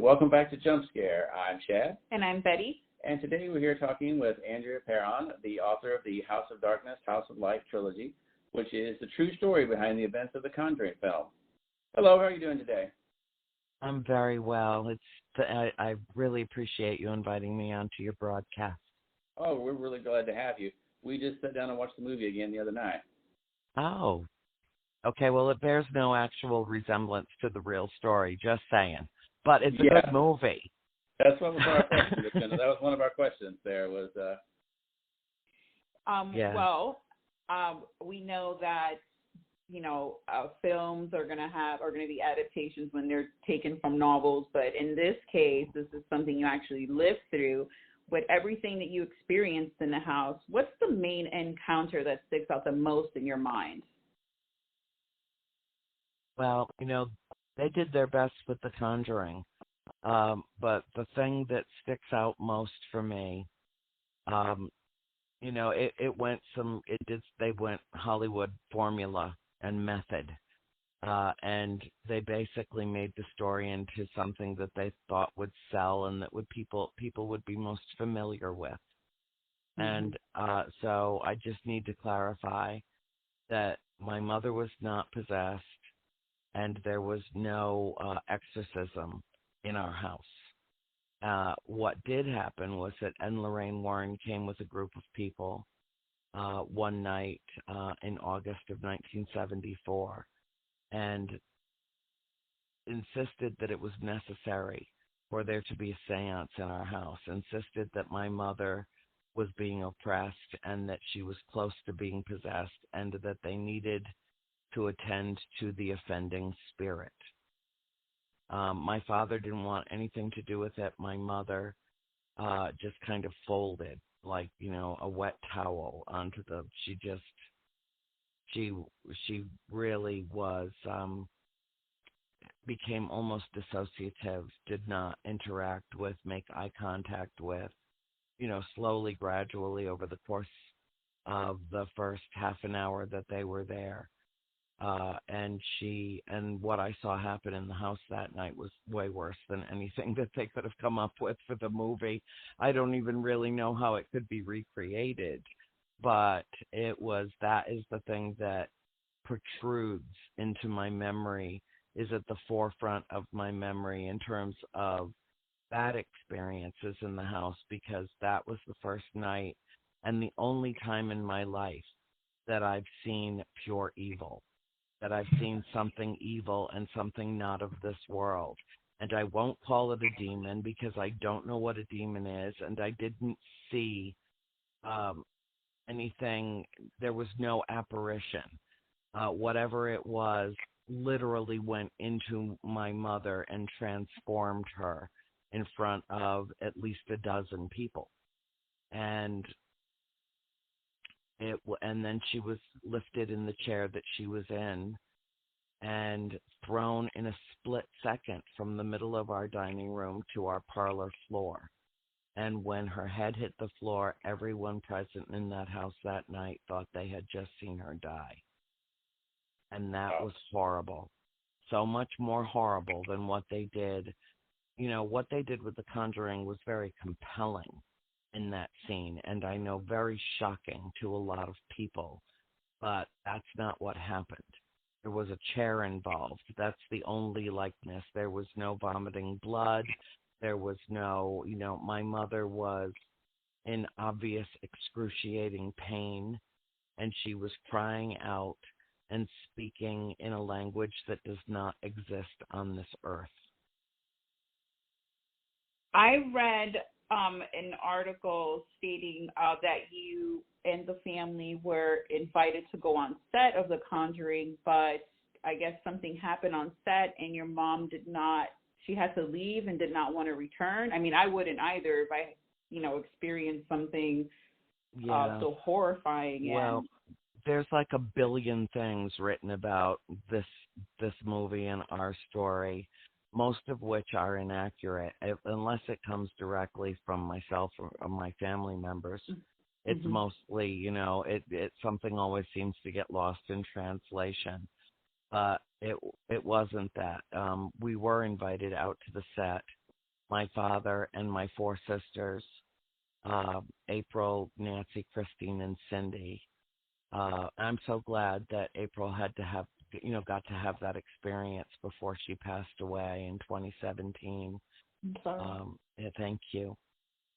Welcome back to Jump Scare. I'm Chad. And I'm Betty. And today we're here talking with Andrea Perron, the author of the House of Darkness, House of Light trilogy, which is the true story behind the events of the Conjuring film. Hello, how are you doing today? I'm very well. I really appreciate you inviting me onto your broadcast. Oh, we're really glad to have you. We just sat down and watched the movie again the other night. Oh, okay. Well, it bears no actual resemblance to the real story, just saying. But it's a good movie. That's what was our question. That was one of our questions there was... Well, we know that, films are going to be adaptations when they're taken from novels. But in this case, this is something you actually lived through. With everything that you experienced in the house, what's the main encounter that sticks out the most in your mind? Well, they did their best with The Conjuring. But the thing that sticks out most for me, they went Hollywood formula and method. And they basically made the story into something that they thought would sell and that people would be most familiar with. Mm-hmm. And so I just need to clarify that my mother was not possessed and there was no exorcism in our house. What did happen was that Ed and Lorraine Warren came with a group of people one night in August of 1974 and insisted that it was necessary for there to be a seance in our house, insisted that my mother was being oppressed and that she was close to being possessed and that they needed to attend to the offending spirit. My father didn't want anything to do with it. My mother just kind of folded like, a wet towel onto she really was, became almost dissociative, did not interact with, make eye contact with, slowly, gradually over the course of the first half an hour that they were there. And what I saw happen in the house that night was way worse than anything that they could have come up with for the movie. I don't even really know how it could be recreated, but that is the thing that protrudes into my memory, is at the forefront of my memory in terms of bad experiences in the house, because that was the first night and the only time in my life that I've seen pure evil, that I've seen something evil and something not of this world. And I won't call it a demon because I don't know what a demon is, and I didn't see anything. There was no apparition. Whatever it was literally went into my mother and transformed her in front of at least a dozen people. And then she was lifted in the chair that she was in and thrown in a split second from the middle of our dining room to our parlor floor. And when her head hit the floor, everyone present in that house that night thought they had just seen her die. And that was horrible. So much more horrible than what they did. What they did with The Conjuring was very compelling in that scene, and I know very shocking to a lot of people, but that's not what happened. There was a chair involved. That's the only likeness. There was no vomiting blood. There was no, my mother was in obvious excruciating pain, and she was crying out and speaking in a language that does not exist on this earth. I read an article stating that you and the family were invited to go on set of The Conjuring, but I guess something happened on set and your mom she had to leave and did not want to return. I mean, I wouldn't either if I, experienced something so horrifying. Well, there's like a billion things written about this movie and our story, most of which are inaccurate, unless it comes directly from myself or my family members. It's mostly, something always seems to get lost in translation. But it wasn't that. We were invited out to the set my father, and my four sisters, April, Nancy, Christine, and Cindy. I'm so glad that April got to have that experience before she passed away in 2017. I'm sorry. Yeah, thank you.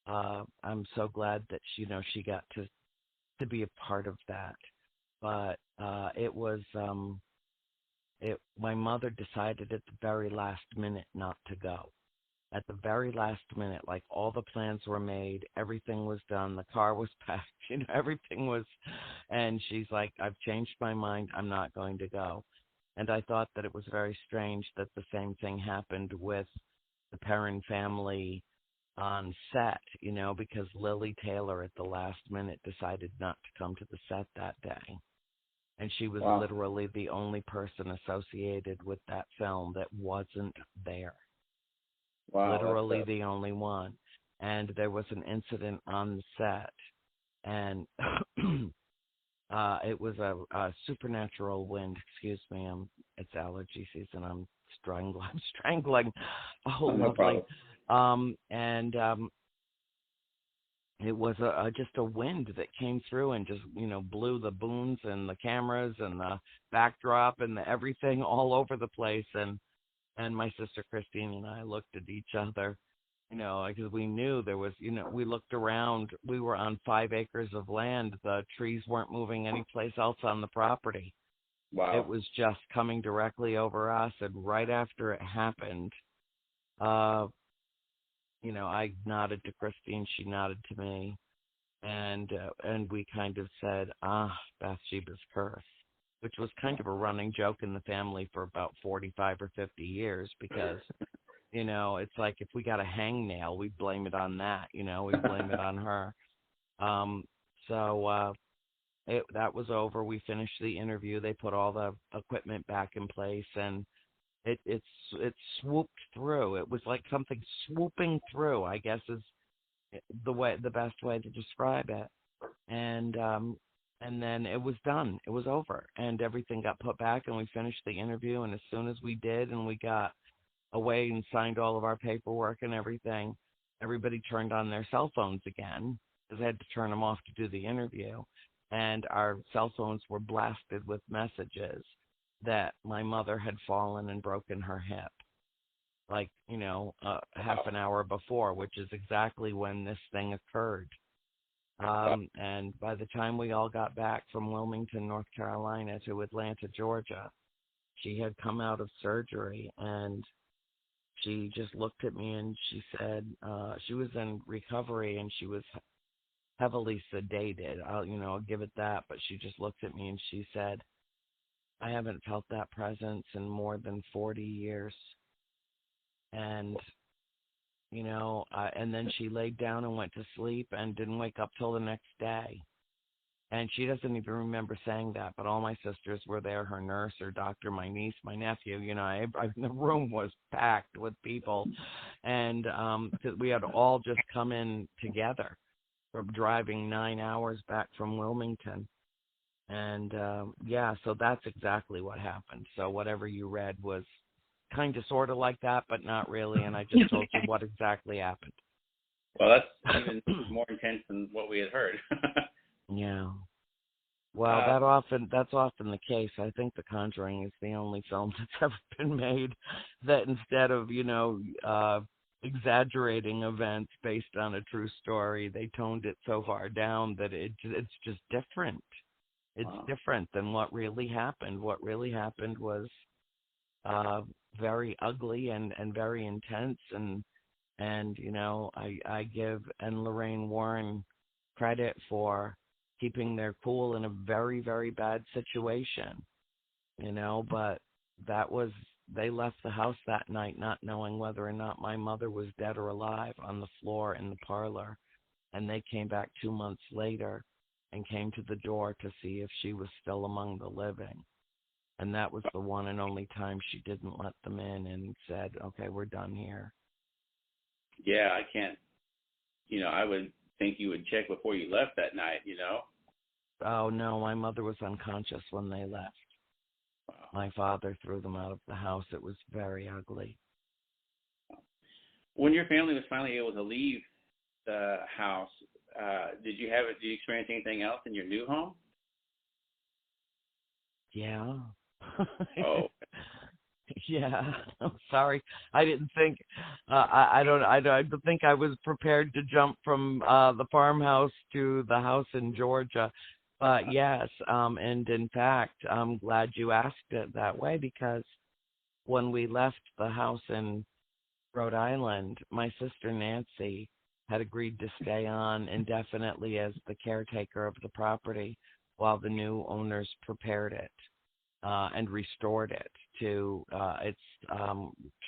I'm so glad that she got to be a part of that. But it was my mother decided at the very last minute not to go. At the very last minute, like all the plans were made, everything was done, the car was packed, everything was, and she's like, I've changed my mind, I'm not going to go. And I thought that it was very strange that the same thing happened with the Perron family on set, because Lily Taylor at the last minute decided not to come to the set that day. And she was literally the only person associated with that film that wasn't there. Wow, Literally the only one. And there was an incident on the set, and it was a supernatural wind. Excuse me, it's allergy season. I'm strangling. Oh, no lovely. problem. It was just a wind that came through and just, blew the booms and the cameras and the backdrop and everything all over the place. And my sister Christine and I looked at each other, because we knew there was, we looked around. We were on 5 acres of land. The trees weren't moving anyplace else on the property. Wow. It was just coming directly over us. And right after it happened, I nodded to Christine, she nodded to me, and we kind of said, Bathsheba's curse, which was kind of a running joke in the family for about 45 or 50 years because, it's like if we got a hangnail, we blame it on that, we blame it on her. That was over. We finished the interview. They put all the equipment back in place, and it swooped through. It was like something swooping through, I guess is the best way to describe it. And then it was done. It was over, and everything got put back, and we finished the interview. And as soon as we did, and we got away and signed all of our paperwork and everything, everybody turned on their cell phones again because they had to turn them off to do the interview, and our cell phones were blasted with messages that my mother had fallen and broken her hip, like, half an hour before, which is exactly when this thing occurred. And by the time we all got back from Wilmington, North Carolina to Atlanta, Georgia, she had come out of surgery, and she just looked at me and she said, she was in recovery and she was heavily sedated. I'll give it that, but she just looked at me and she said, I haven't felt that presence in more than 40 years. And, and then she laid down and went to sleep and didn't wake up till the next day. And she doesn't even remember saying that, but all my sisters were there, her nurse, her doctor, my niece, my nephew, the room was packed with people. And 'cause we had all just come in together from driving 9 hours back from Wilmington. And, so that's exactly what happened. So whatever you read was kind of sort of like that, but not really. And I just told you what exactly happened. Well, that's even more intense than what we had heard. Yeah. Well, that's often the case. I think The Conjuring is the only film that's ever been made that instead of, exaggerating events based on a true story, they toned it so far down that it's just different. It's different than what really happened. What really happened was very ugly and very intense, and I give Anne Lorraine Warren credit for keeping their cool in a very, very bad situation, but they left the house that night not knowing whether or not my mother was dead or alive on the floor in the parlor, and they came back 2 months later and came to the door to see if she was still among the living. And that was the one and only time she didn't let them in and said, okay, we're done here. Yeah, I can't, I would think you would check before you left that night, Oh, no, my mother was unconscious when they left. Wow. My father threw them out of the house. It was very ugly. When your family was finally able to leave the house, did you experience anything else in your new home? Yeah. Oh, Yeah. I'm sorry. I didn't think. I don't think I was prepared to jump from the farmhouse to the house in Georgia. But yes, and in fact, I'm glad you asked it that way because when we left the house in Rhode Island, my sister Nancy had agreed to stay on indefinitely as the caretaker of the property while the new owners prepared it and restored it to its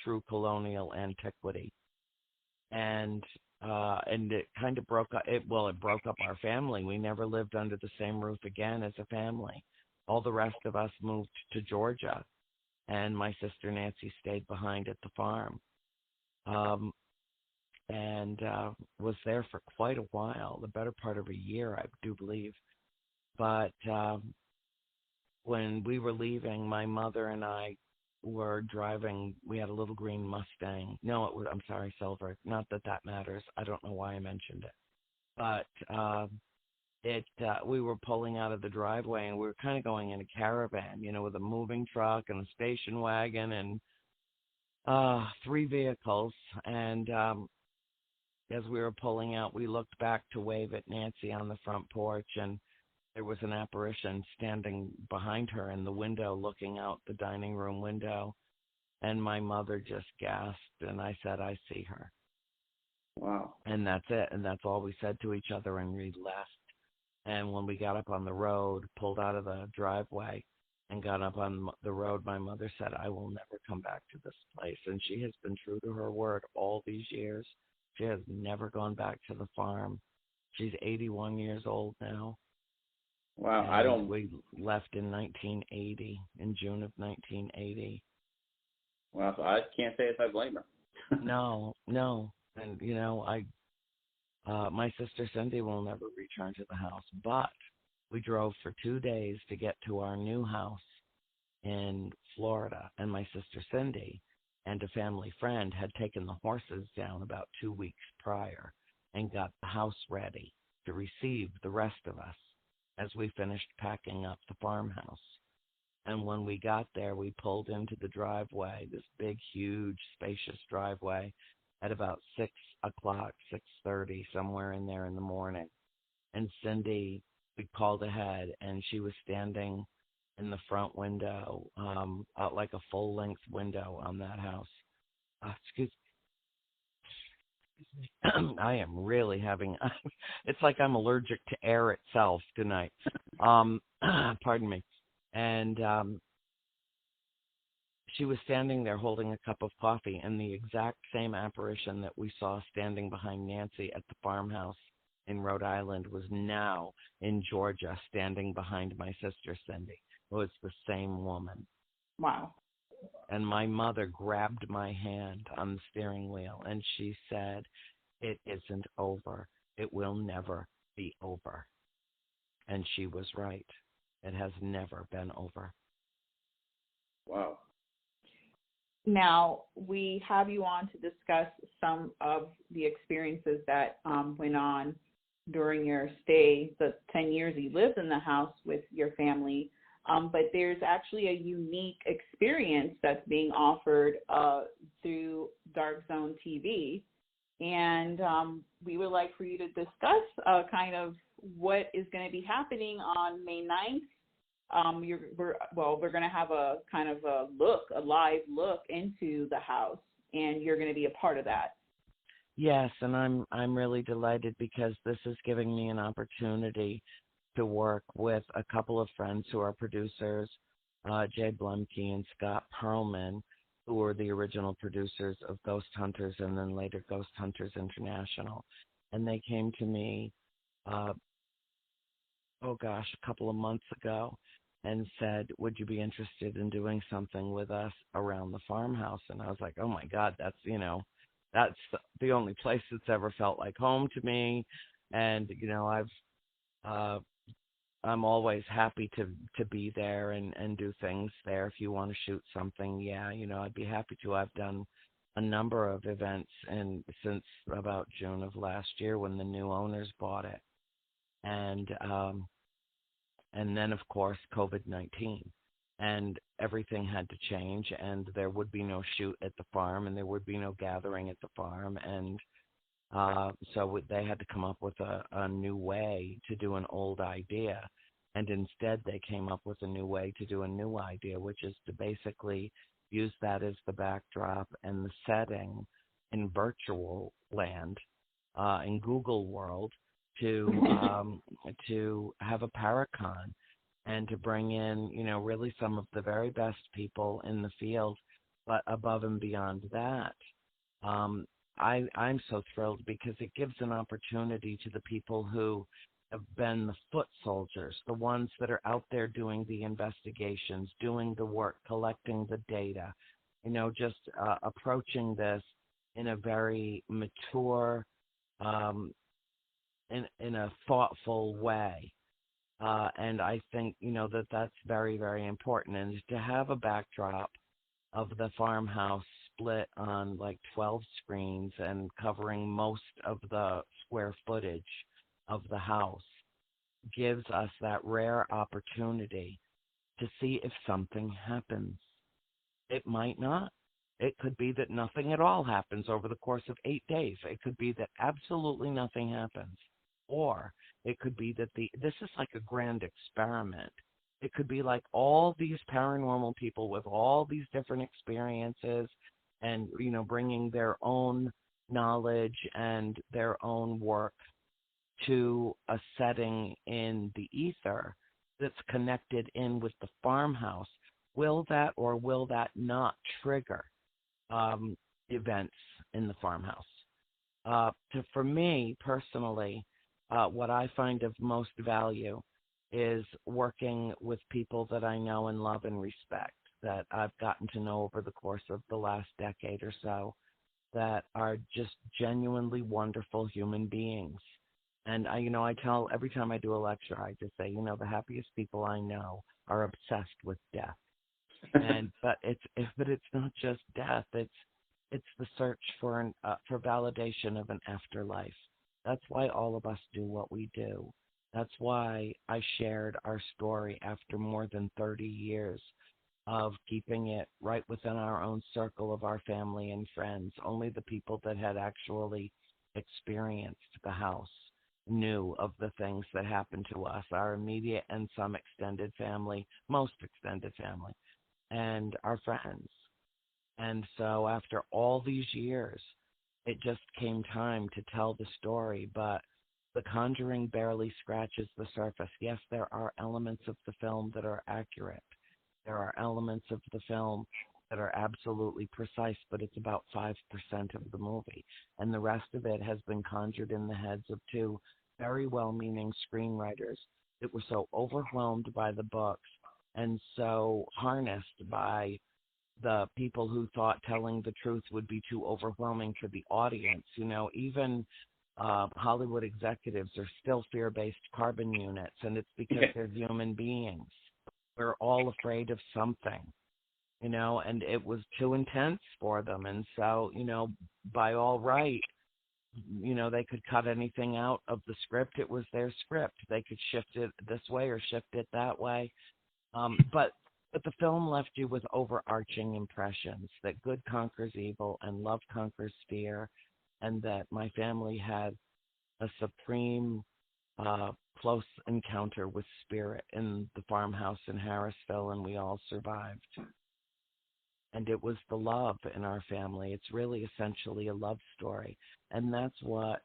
true colonial antiquity. And it kind of broke up. It broke up our family. We never lived under the same roof again as a family. All the rest of us moved to Georgia, and my sister Nancy stayed behind at the farm. Um, and was there for quite a while, the better part of a year, I do believe. But when we were leaving, my mother and I were driving. We had a little green Mustang. No, I'm sorry, silver. Not that that matters. I don't know why I mentioned it. But we were pulling out of the driveway, and we were kind of going in a caravan, with a moving truck and a station wagon and three vehicles. And as we were pulling out, we looked back to wave at Nancy on the front porch, and there was an apparition standing behind her in the window, looking out the dining room window. And my mother just gasped, and I said, "I see her." wow. And that's it. And that's all we said to each other, and we left. And when we got up on the road, pulled out of the driveway and got up on the road, my mother said, "I will never come back to this place." And she has been true to her word all these years. She has never gone back to the farm. She's 81 years old now. Wow, And we left in 1980, in June of 1980. Wow, so I can't say if I blame her. No. And, my sister Cindy will never return to the house, but we drove for 2 days to get to our new house in Florida. And my sister Cindy and a family friend had taken the horses down about 2 weeks prior and got the house ready to receive the rest of us as we finished packing up the farmhouse. And when we got there, we pulled into the driveway, this big, huge, spacious driveway, at about 6 o'clock, 6:30, somewhere in there in the morning. And Cindy, we called ahead, and she was standing in the front window, like a full-length window on that house. Excuse me. I am really having, it's like I'm allergic to air itself tonight. Pardon me. And she was standing there holding a cup of coffee, and the exact same apparition that we saw standing behind Nancy at the farmhouse in Rhode Island was now in Georgia standing behind my sister Cindy. It was the same woman. Wow. And my mother grabbed my hand on the steering wheel, and she said, "It isn't over. It will never be over." And she was right. It has never been over. Wow. Now, we have you on to discuss some of the experiences that went on during your stay, the 10 years you lived in the house with your family. But there's actually a unique experience that's being offered through Dark Zone TV. And we would like for you to discuss kind of what is going to be happening on May 9th. We're going to have a kind of a live look into the house, and you're going to be a part of that. Yes, and I'm really delighted because this is giving me an opportunity to work with a couple of friends who are producers, Jay Blumke and Scott Perlman, who were the original producers of Ghost Hunters and then later Ghost Hunters International. And they came to me, a couple of months ago and said, "Would you be interested in doing something with us around the farmhouse?" And I was like, "Oh my God, that's the only place that's ever felt like home to me." And, I'm always happy to be there and do things there. If you want to shoot something, I'd be happy to. I've done a number of events and since about June of last year when the new owners bought it. And and then of course COVID-19. And everything had to change, and there would be no shoot at the farm, and there would be no gathering at the farm, and so they had to come up with a new way to do an old idea. And instead, they came up with a new way to do a new idea, which is to basically use that as the backdrop and the setting in virtual land, in Google World, to have a Paracon and to bring in, really some of the very best people in the field. But above and beyond that, I'm so thrilled because it gives an opportunity to the people who have been the foot soldiers, the ones that are out there doing the investigations, doing the work, collecting the data, just approaching this in a very mature, in a thoughtful way. And I think, that's very, very important. And to have a backdrop of the farmhouse split on like 12 screens and covering most of the square footage of the house gives us that rare opportunity to see if something happens. It might not. It could be that nothing at all happens over the course of 8 days. It could be that absolutely nothing happens. Or it could be that this is like a grand experiment. It could be like all these paranormal people with all these different experiences and, bringing their own knowledge and their own work to a setting in the ether that's connected in with the farmhouse. Will that or will that not trigger events in the farmhouse? For me personally, what I find of most value is working with people that I know and love and respect, that I've gotten to know over the course of the last decade or so, that are just genuinely wonderful human beings. And I tell every time I do a lecture, I just say, the happiest people I know are obsessed with death. But it's not just death. It's the search for validation of an afterlife. That's why all of us do what we do. That's why I shared our story after more than 30 years of keeping it right within our own circle of our family and friends. Only the people that had actually experienced the house knew of the things that happened to us, our immediate and some extended family, most extended family, and our friends. And so after all these years, it just came time to tell the story, but The Conjuring barely scratches the surface. Yes, there are elements of the film that are accurate. There are elements of the film that are absolutely precise, but it's about 5% of the movie. And the rest of it has been conjured in the heads of two very well-meaning screenwriters that were so overwhelmed by the books and so harnessed by the people who thought telling the truth would be too overwhelming for the audience. Even Hollywood executives are still fear-based carbon units, and it's because they're human beings. We're all afraid of something, and it was too intense for them. And so, by all right, they could cut anything out of the script. It was their script. They could shift it this way or shift it that way. But the film left you with overarching impressions that good conquers evil and love conquers fear, and that my family had a supreme close encounter with spirit in the farmhouse in Harrisville, and we all survived. And it was the love in our family. It's really essentially a love story, and that's what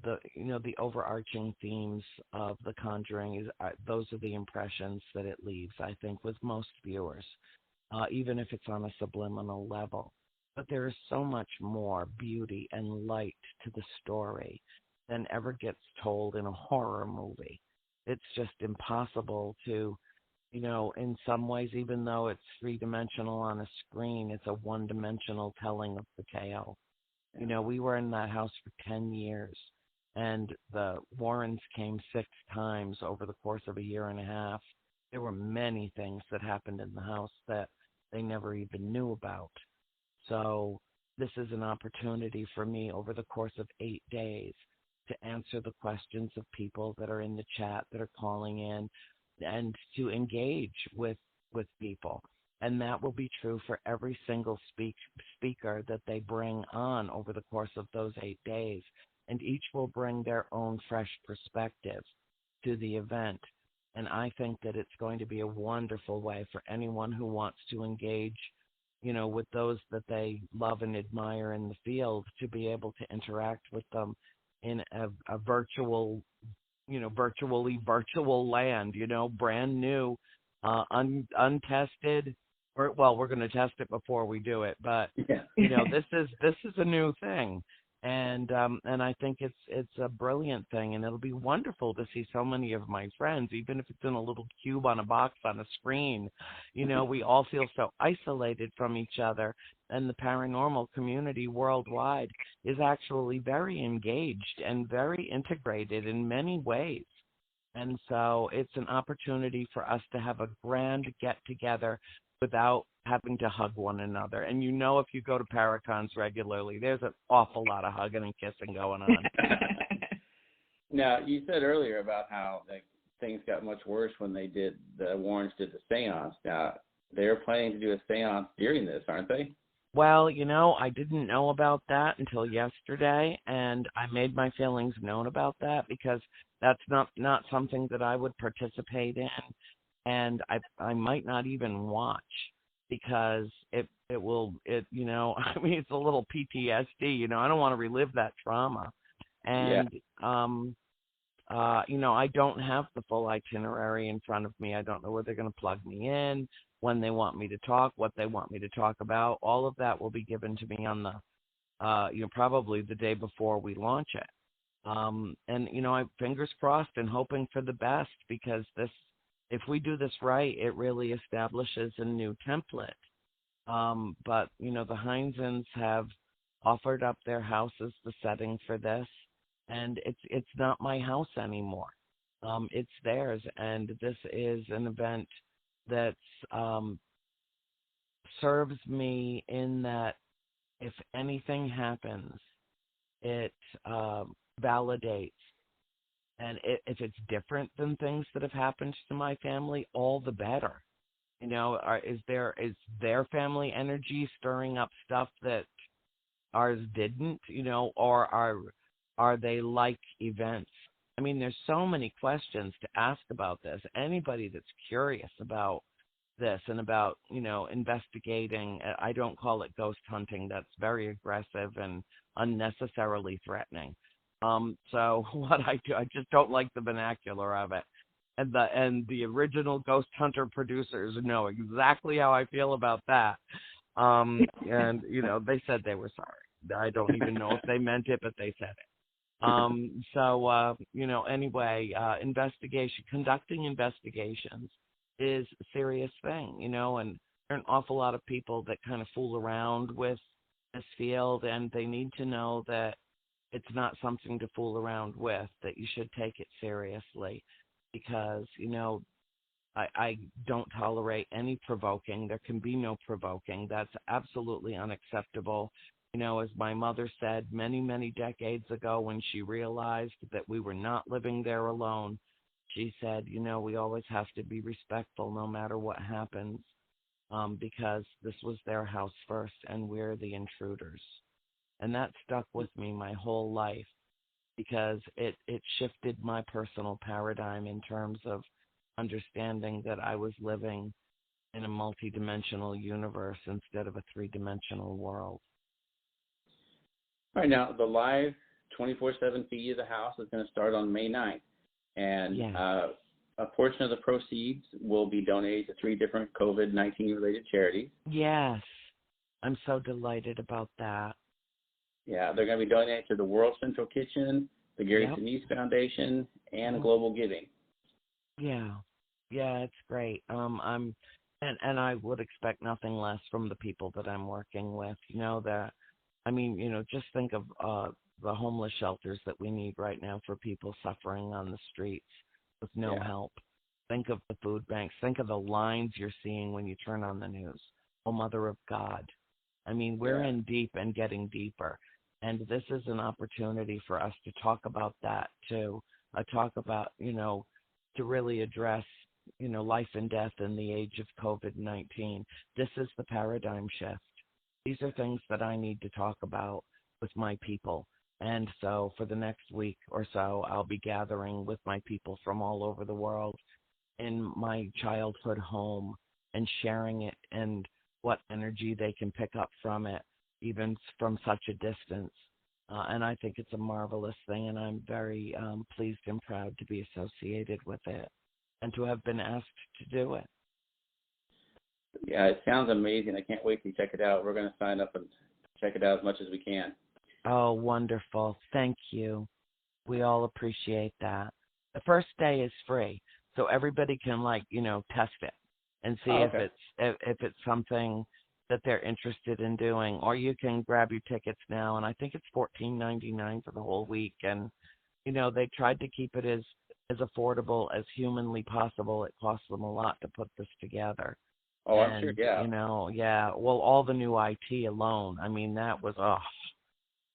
the overarching themes of The Conjuring is. Those are the impressions that it leaves, I think, with most viewers, even if it's on a subliminal level. But there is so much more beauty and light to the story than ever gets told in a horror movie. It's just impossible to, in some ways, even though it's three-dimensional on a screen, it's a one-dimensional telling of the tale. We were in that house for 10 years, and the Warrens came 6 times over the course of a year and a half. There were many things that happened in the house that they never even knew about. So this is an opportunity for me over the course of 8 days to answer the questions of people that are in the chat, that are calling in, and to engage with people. And that will be true for every single speaker that they bring on over the course of those 8 days. And each will bring their own fresh perspective to the event. And I think that it's going to be a wonderful way for anyone who wants to engage, with those that they love and admire in the field, to be able to interact with them in a virtual, virtual land, brand new, untested. Well, we're going to test it before we do it, but this is a new thing, and I think it's a brilliant thing, and it'll be wonderful to see so many of my friends, even if it's in a little cube on a box on a screen. We all feel so isolated from each other, and the paranormal community worldwide is actually very engaged and very integrated in many ways. And so it's an opportunity for us to have a grand get-together without having to hug one another. And if you go to Paracons regularly, there's an awful lot of hugging and kissing going on. Now, you said earlier about how things got much worse when the Warrens did the seance. Now, they're planning to do a seance during this, aren't they? Well, I didn't know about that until yesterday, and I made my feelings known about that because that's not something that I would participate in, and I might not even watch because it will, it's a little PTSD, I don't want to relive that trauma. And, I don't have the full itinerary in front of me. I don't know where they're going to plug me in, when they want me to talk, what they want me to talk about. All of that will be given to me on the, probably the day before we launch it. And, I'm fingers crossed and hoping for the best, because if we do this right, it really establishes a new template. But, the Heinzens have offered up their house as the setting for this, and it's not my house anymore. It's theirs, and this is an event that serves me in that if anything happens, it validates. And if it's different than things that have happened to my family, all the better. Is their family energy stirring up stuff that ours didn't? Or are they like events? I mean, there's so many questions to ask about this. Anybody that's curious about this and about, investigating, I don't call it ghost hunting. That's very aggressive and unnecessarily threatening. So what I do, I just don't like the vernacular of it. And the original Ghost Hunter producers know exactly how I feel about that. And, they said they were sorry. I don't even know if they meant it, but they said it. Anyway, conducting investigations is a serious thing, and there are an awful lot of people that kind of fool around with this field, and they need to know that it's not something to fool around with, that you should take it seriously, because, I don't tolerate any provoking. There can be no provoking. That's absolutely unacceptable. As my mother said many, many decades ago, when she realized that we were not living there alone, she said, we always have to be respectful no matter what happens, because this was their house first and we're the intruders. And that stuck with me my whole life, because it shifted my personal paradigm in terms of understanding that I was living in a multidimensional universe instead of a three-dimensional world. All right, now the live 24/7 feed of the house is going to start on May 9th, and a portion of the proceeds will be donated to 3 different COVID-19 related charities. Yes, I'm so delighted about that. Yeah, they're going to be donated to the World Central Kitchen, the Sinise Foundation, and GlobalGiving. Yeah, it's great. And I would expect nothing less from the people that I'm working with. Just think of the homeless shelters that we need right now for people suffering on the streets with no help. Think of the food banks. Think of the lines you're seeing when you turn on the news. Oh, Mother of God. I mean, we're in deep and getting deeper. And this is an opportunity for us to talk about that too. Talk about, to really address, life and death in the age of COVID-19. This is the paradigm shift. These are things that I need to talk about with my people. And so for the next week or so, I'll be gathering with my people from all over the world in my childhood home and sharing it and what energy they can pick up from it, even from such a distance. And I think it's a marvelous thing, and I'm very pleased and proud to be associated with it and to have been asked to do it. Yeah, it sounds amazing. I can't wait to check it out. We're going to sign up and check it out as much as we can. Oh, wonderful. Thank you. We all appreciate that. The first day is free, so everybody can, test it and see if it's something that they're interested in doing. Or you can grab your tickets now, and I think it's $14.99 for the whole week. And, they tried to keep it as affordable as humanly possible. It costs them a lot to put this together. Oh, I'm sure, yeah. Well, all the new IT alone, I mean, that was,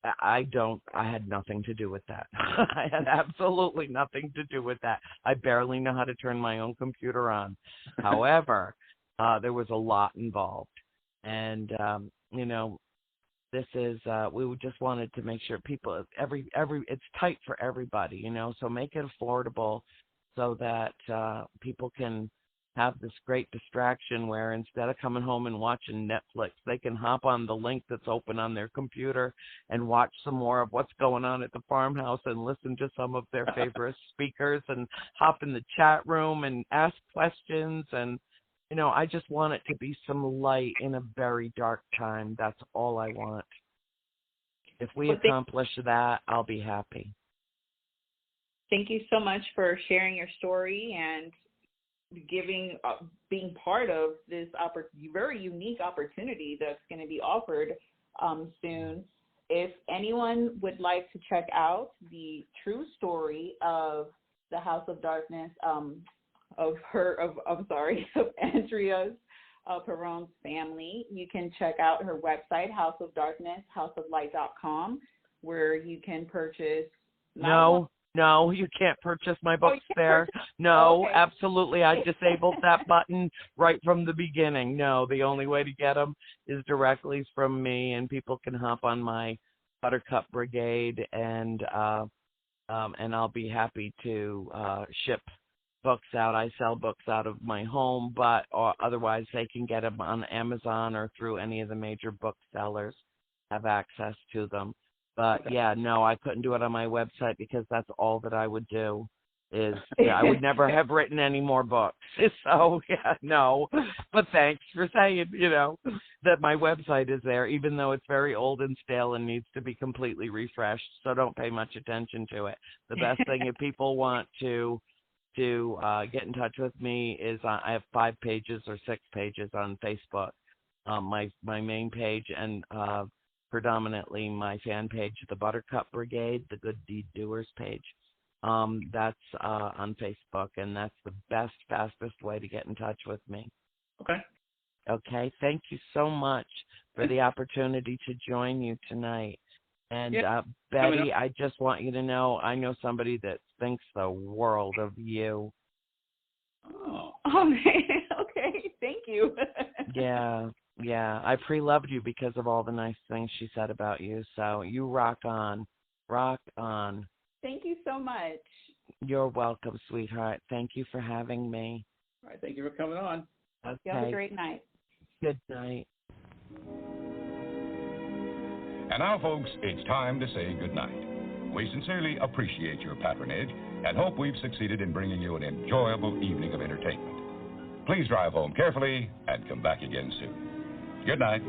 I had nothing to do with that. I had absolutely nothing to do with that. I barely know how to turn my own computer on. However, there was a lot involved. And, this is, we just wanted to make sure people, it's tight for everybody, so make it affordable so that people can have this great distraction where instead of coming home and watching Netflix, they can hop on the link that's open on their computer and watch some more of what's going on at the farmhouse and listen to some of their favorite speakers and hop in the chat room and ask questions. And, I just want it to be some light in a very dark time. That's all I want. If we accomplish that, I'll be happy. Thank you so much for sharing your story and being part of this very unique opportunity that's going to be offered soon. If anyone would like to check out the true story of the House of Darkness, of Andrea Perron's family, you can check out her website, House of Darkness, houseoflight.com, where you can purchase. No, you can't purchase my books there. No, okay. Absolutely. I disabled that button right from the beginning. No, the only way to get them is directly from me, and people can hop on my Buttercup Brigade, and I'll be happy to ship books out. I sell books out of my home, but otherwise they can get them on Amazon or through any of the major booksellers, have access to them. But I couldn't do it on my website because that's all that I would do. I would never have written any more books. So no. But thanks for saying, that my website is there, even though it's very old and stale and needs to be completely refreshed. So don't pay much attention to it. The best thing if people want to get in touch with me is I have 5 pages or 6 pages on Facebook. My main page and predominantly my fan page, the Buttercup Brigade, the Good Deed Doers page. That's on Facebook, and that's the best, fastest way to get in touch with me. Okay. Thank you so much for the opportunity to join you tonight. And Betty, I just want you to know, I know somebody that thinks the world of you. Oh, okay. Thank you. Yeah, I pre-loved you because of all the nice things she said about you. So you rock on. Rock on. Thank you so much. You're welcome, sweetheart. Thank you for having me. All right, thank you for coming on. Okay. You have a great night. Good night. And now, folks, it's time to say goodnight. We sincerely appreciate your patronage and hope we've succeeded in bringing you an enjoyable evening of entertainment. Please drive home carefully and come back again soon. Good night.